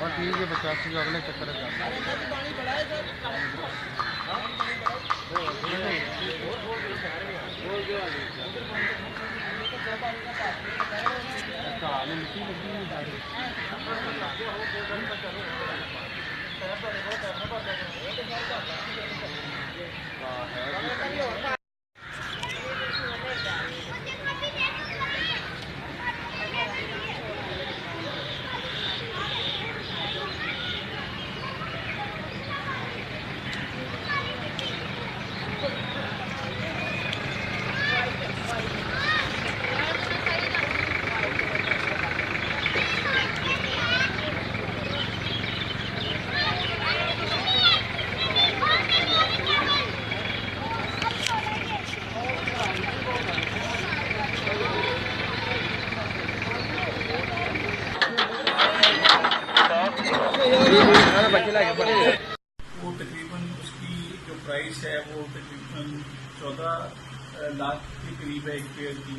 और ठीक है 50 जो अगले चक्कर है। वो तकरीबन उसकी जो प्राइस है वो तकरीबन 14 लाख के करीब है एक पेड़ की,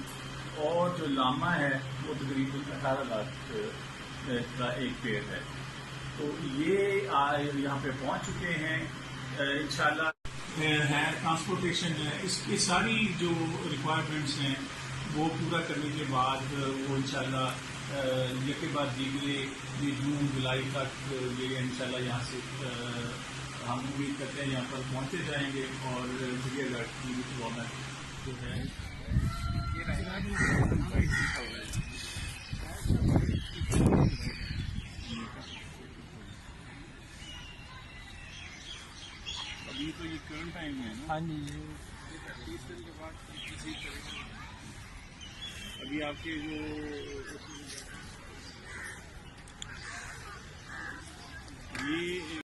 और जो लामा है वो तकरीबन 18 लाख का एक पेड़ है। तो ये यहाँ पे पहुंच चुके हैं इंशाल्लाह। है ट्रांसपोर्टेशन है, इसकी सारी जो रिक्वायरमेंट्स हैं वो पूरा करने के बाद वो इंशाल्लाह के बाद दीजिए ये जून जुलाई तक ये इंशाल्लाह यहाँ से हम उम्मीद करते हैं यहाँ पर पहुँचे जाएंगे। और चिड़ियाघर की रौनक जो है अभी तो ये करंट टाइम है ना। हाँ जी, 30 दिन के बाद अभी आपके जो